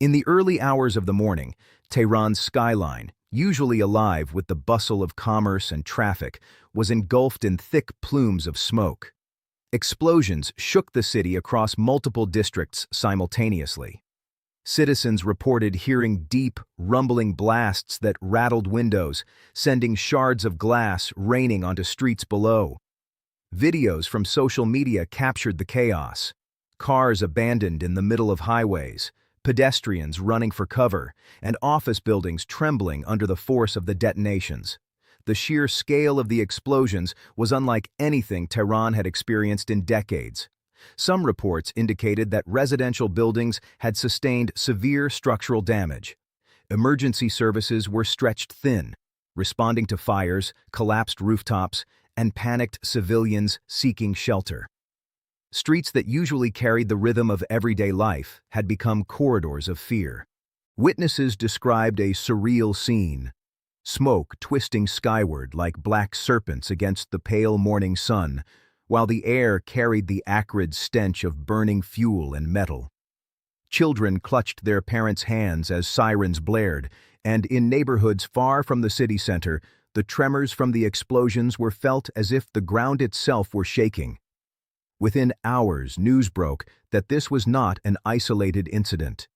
In the early hours of the morning, Tehran's skyline, usually alive with the bustle of commerce and traffic, was engulfed in thick plumes of smoke. Explosions shook the city across multiple districts simultaneously. Citizens reported hearing deep, rumbling blasts that rattled windows, sending shards of glass raining onto streets below. Videos from social media captured the chaos. Cars abandoned in the middle of highways, pedestrians running for cover, and office buildings trembling under the force of the detonations. The sheer scale of the explosions was unlike anything Tehran had experienced in decades. Some reports indicated that residential buildings had sustained severe structural damage. Emergency services were stretched thin, responding to fires, collapsed rooftops, and panicked civilians seeking shelter. Streets that usually carried the rhythm of everyday life had become corridors of fear. Witnesses described a surreal scene: smoke twisting skyward like black serpents against the pale morning sun, while the air carried the acrid stench of burning fuel and metal. Children clutched their parents' hands as sirens blared, and in neighborhoods far from the city center, the tremors from the explosions were felt as if the ground itself were shaking. Within hours, news broke that this was not an isolated incident.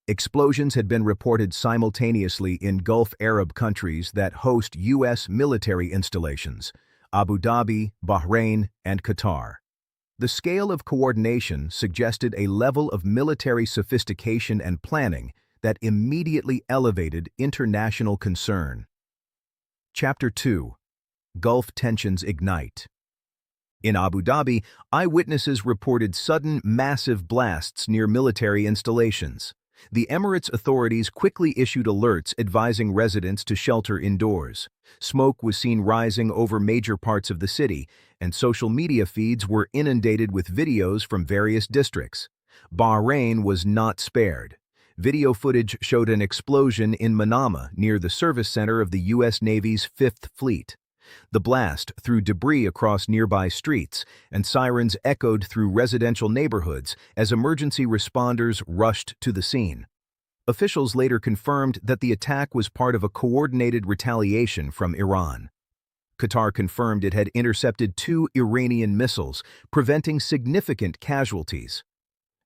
Explosions had been reported simultaneously in Gulf Arab countries that host U.S. military installations: Abu Dhabi, Bahrain, and Qatar. The scale of coordination suggested a level of military sophistication and planning that immediately elevated international concern. Chapter 2. Gulf Tensions Ignite. In Abu Dhabi, eyewitnesses reported sudden, massive blasts near military installations. The Emirates' authorities quickly issued alerts advising residents to shelter indoors. Smoke was seen rising over major parts of the city, and social media feeds were inundated with videos from various districts. Bahrain was not spared. Video footage showed an explosion in Manama near the service center of the U.S. Navy's Fifth Fleet. The blast threw debris across nearby streets, and sirens echoed through residential neighborhoods as emergency responders rushed to the scene. Officials later confirmed that the attack was part of a coordinated retaliation from Iran. Qatar confirmed it had intercepted 2 Iranian missiles, preventing significant casualties.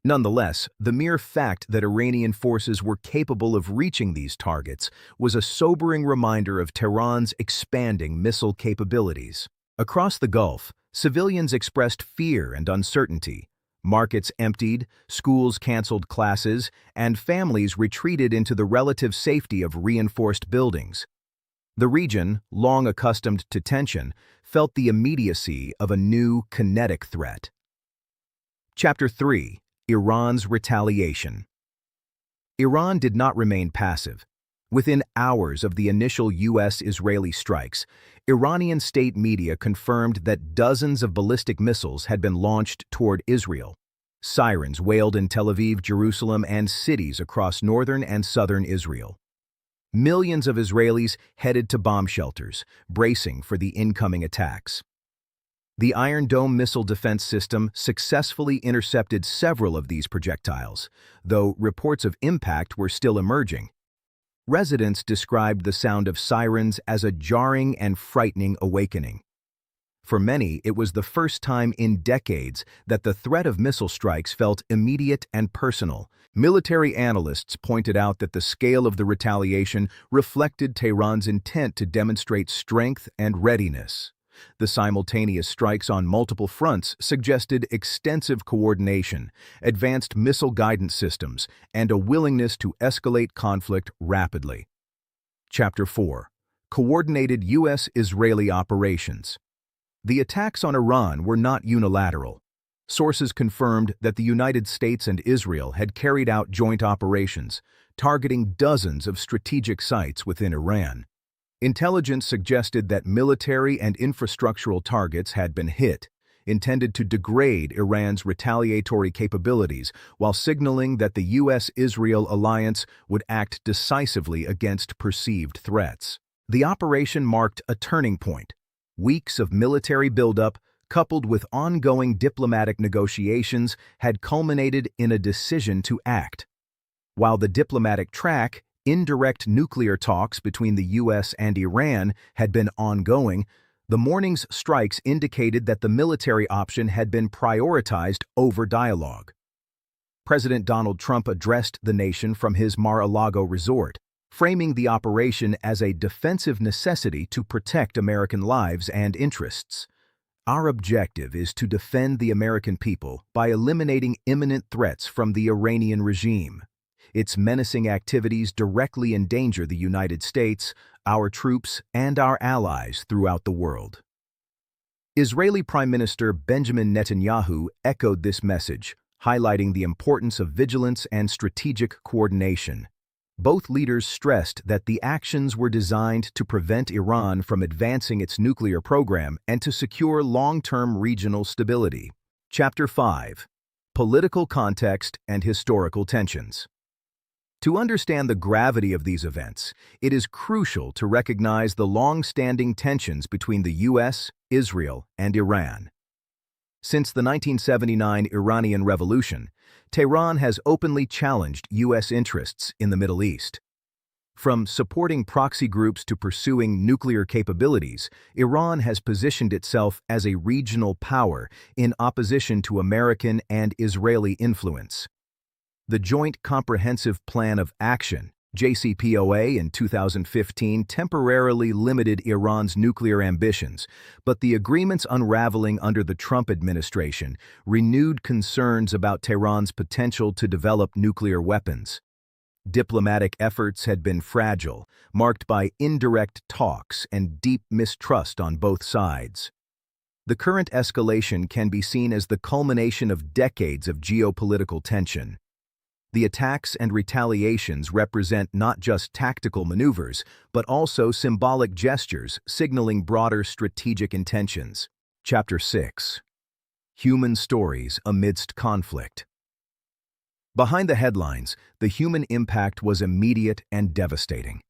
Nonetheless, the mere fact that Iranian forces were capable of reaching these targets was a sobering reminder of Tehran's expanding missile capabilities. Across the Gulf, civilians expressed fear and uncertainty. Markets emptied, schools canceled classes, and families retreated into the relative safety of reinforced buildings. The region, long accustomed to tension, felt the immediacy of a new, kinetic threat. Chapter 3. Iran's Retaliation. Iran did not remain passive. Within hours of the initial U.S.-Israeli strikes, Iranian state media confirmed that dozens of ballistic missiles had been launched toward Israel. Sirens wailed in Tel Aviv, Jerusalem, and cities across northern and southern Israel. Millions of Israelis headed to bomb shelters, bracing for the incoming attacks. The Iron Dome missile defense system successfully intercepted several of these projectiles, though reports of impact were still emerging. Residents described the sound of sirens as a jarring and frightening awakening. For many, it was the first time in decades that the threat of missile strikes felt immediate and personal. Military analysts pointed out that the scale of the retaliation reflected Tehran's intent to demonstrate strength and readiness. The simultaneous strikes on multiple fronts suggested extensive coordination, advanced missile guidance systems, and a willingness to escalate conflict rapidly. Chapter 4. Coordinated U.S.-Israeli Operations. The attacks on Iran were not unilateral. Sources confirmed that the United States and Israel had carried out joint operations, targeting dozens of strategic sites within Iran. Intelligence suggested that military and infrastructural targets had been hit, intended to degrade Iran's retaliatory capabilities while signaling that the U.S.-Israel alliance would act decisively against perceived threats. The operation marked a turning point. Weeks of military buildup, coupled with ongoing diplomatic negotiations, had culminated in a decision to act. While the diplomatic track, indirect nuclear talks between the U.S. and Iran had been ongoing, the morning's strikes indicated that the military option had been prioritized over dialogue. President Donald Trump addressed the nation from his Mar-a-Lago resort, framing the operation as a defensive necessity to protect American lives and interests. Our objective is to defend the American people by eliminating imminent threats from the Iranian regime. Its menacing activities directly endanger the United States, our troops, and our allies throughout the world. Israeli Prime Minister Benjamin Netanyahu echoed this message, highlighting the importance of vigilance and strategic coordination. Both leaders stressed that the actions were designed to prevent Iran from advancing its nuclear program and to secure long-term regional stability. Chapter 5. Political Context and Historical Tensions. To understand the gravity of these events, it is crucial to recognize the long-standing tensions between the U.S., Israel, and Iran. Since the 1979 Iranian Revolution, Tehran has openly challenged U.S. interests in the Middle East. From supporting proxy groups to pursuing nuclear capabilities, Iran has positioned itself as a regional power in opposition to American and Israeli influence. The Joint Comprehensive Plan of Action, JCPOA, in 2015 temporarily limited Iran's nuclear ambitions, but the agreement's unraveling under the Trump administration renewed concerns about Tehran's potential to develop nuclear weapons. Diplomatic efforts had been fragile, marked by indirect talks and deep mistrust on both sides. The current escalation can be seen as the culmination of decades of geopolitical tension. The attacks and retaliations represent not just tactical maneuvers, but also symbolic gestures signaling broader strategic intentions. Chapter 6. Human Stories Amidst Conflict. Behind the headlines, the human impact was immediate and devastating.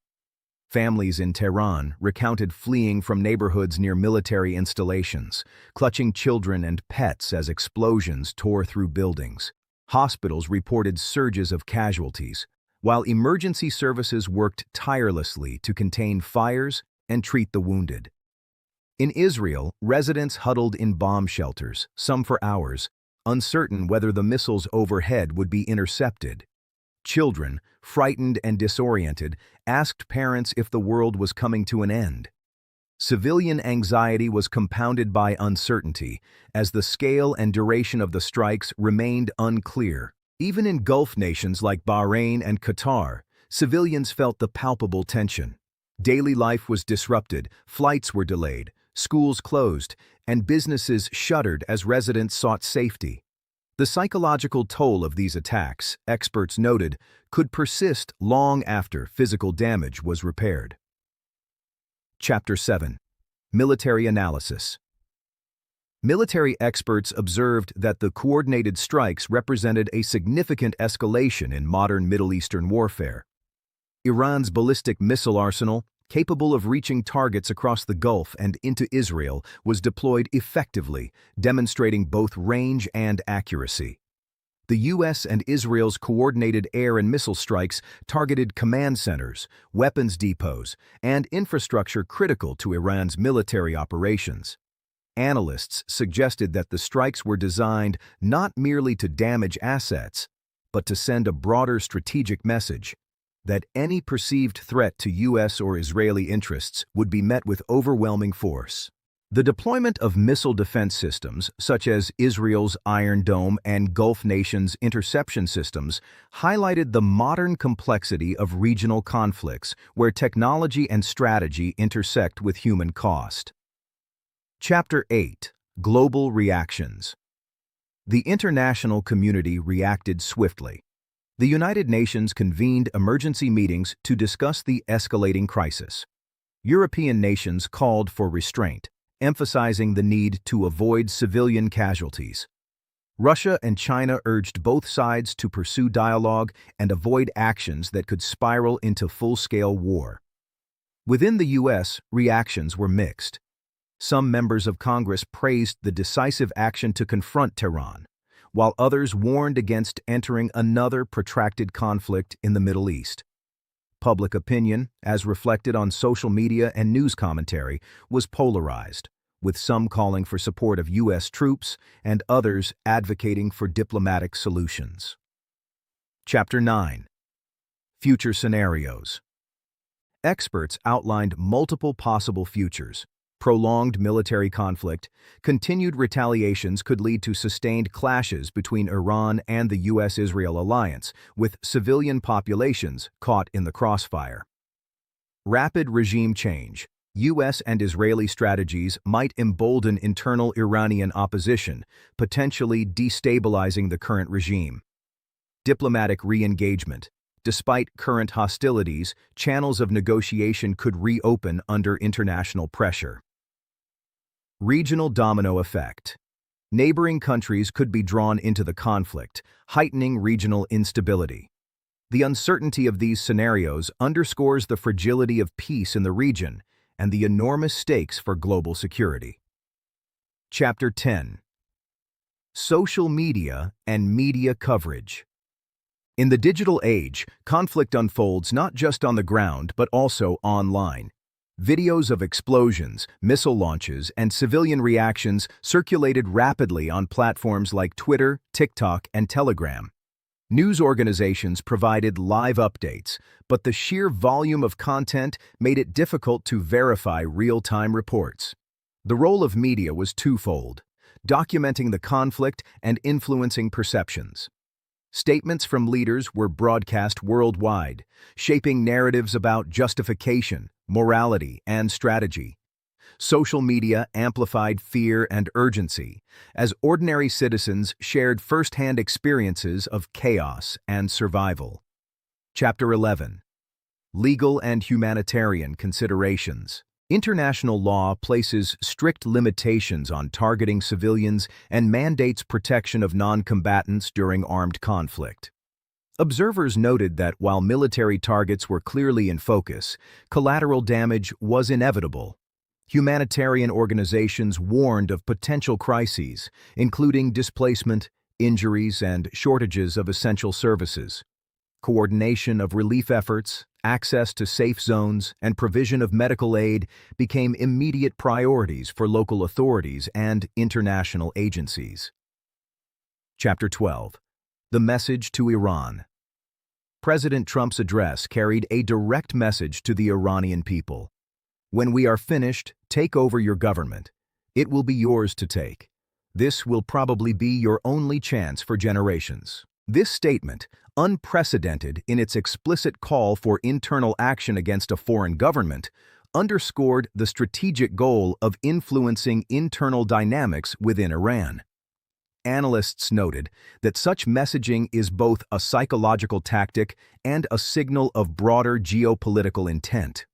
Families in Tehran recounted fleeing from neighborhoods near military installations, clutching children and pets as explosions tore through buildings. Hospitals reported surges of casualties, while emergency services worked tirelessly to contain fires and treat the wounded. In Israel, residents huddled in bomb shelters, some for hours, uncertain whether the missiles overhead would be intercepted. Children, frightened and disoriented, asked parents if the world was coming to an end. Civilian anxiety was compounded by uncertainty, as the scale and duration of the strikes remained unclear. Even in Gulf nations like Bahrain and Qatar, civilians felt the palpable tension. Daily life was disrupted, flights were delayed, schools closed, and businesses shuttered as residents sought safety. The psychological toll of these attacks, experts noted, could persist long after physical damage was repaired. Chapter 7. Military Analysis. Military experts observed that the coordinated strikes represented a significant escalation in modern Middle Eastern warfare. Iran's ballistic missile arsenal, capable of reaching targets across the Gulf and into Israel, was deployed effectively, demonstrating both range and accuracy. The U.S. and Israel's coordinated air and missile strikes targeted command centers, weapons depots, and infrastructure critical to Iran's military operations. Analysts suggested that the strikes were designed not merely to damage assets, but to send a broader strategic message that any perceived threat to U.S. or Israeli interests would be met with overwhelming force. The deployment of missile defense systems, such as Israel's Iron Dome and Gulf nations' interception systems, highlighted the modern complexity of regional conflicts where technology and strategy intersect with human cost. Chapter 8. Global Reactions. The international community reacted swiftly. The United Nations convened emergency meetings to discuss the escalating crisis. European nations called for restraint, emphasizing the need to avoid civilian casualties. Russia and China urged both sides to pursue dialogue and avoid actions that could spiral into full-scale war. Within the U.S., reactions were mixed. Some members of Congress praised the decisive action to confront Tehran, while others warned against entering another protracted conflict in the Middle East. Public opinion, as reflected on social media and news commentary, was polarized, with some calling for support of U.S. troops and others advocating for diplomatic solutions. Chapter 9. Future Scenarios. Experts outlined multiple possible futures. Prolonged military conflict, continued retaliations could lead to sustained clashes between Iran and the U.S.-Israel alliance, with civilian populations caught in the crossfire. Rapid regime change. U.S. and Israeli strategies might embolden internal Iranian opposition, potentially destabilizing the current regime. Diplomatic re-engagement. Despite current hostilities, channels of negotiation could reopen under international pressure. Regional domino effect. Neighboring countries could be drawn into the conflict, heightening regional instability. The uncertainty of these scenarios underscores the fragility of peace in the region and the enormous stakes for global security. Chapter 10. Social media and media coverage. In the digital age, conflict unfolds not just on the ground but also online. Videos of explosions, missile launches, and civilian reactions circulated rapidly on platforms like Twitter, TikTok, and Telegram. News organizations provided live updates, but the sheer volume of content made it difficult to verify real-time reports. The role of media was twofold: documenting the conflict and influencing perceptions. Statements from leaders were broadcast worldwide, shaping narratives about justification, morality, and strategy. Social media amplified fear and urgency, as ordinary citizens shared first-hand experiences of chaos and survival. Chapter 11. Legal and humanitarian considerations. International law places strict limitations on targeting civilians and mandates protection of non-combatants during armed conflict. Observers noted that while military targets were clearly in focus, collateral damage was inevitable. Humanitarian organizations warned of potential crises, including displacement, injuries, and shortages of essential services. Coordination of relief efforts, access to safe zones, and provision of medical aid became immediate priorities for local authorities and international agencies. Chapter 12. The message to Iran. President Trump's address carried a direct message to the Iranian people. When we are finished, take over your government. It will be yours to take. This will probably be your only chance for generations. This statement, unprecedented in its explicit call for internal action against a foreign government, underscored the strategic goal of influencing internal dynamics within Iran. Analysts noted that such messaging is both a psychological tactic and a signal of broader geopolitical intent.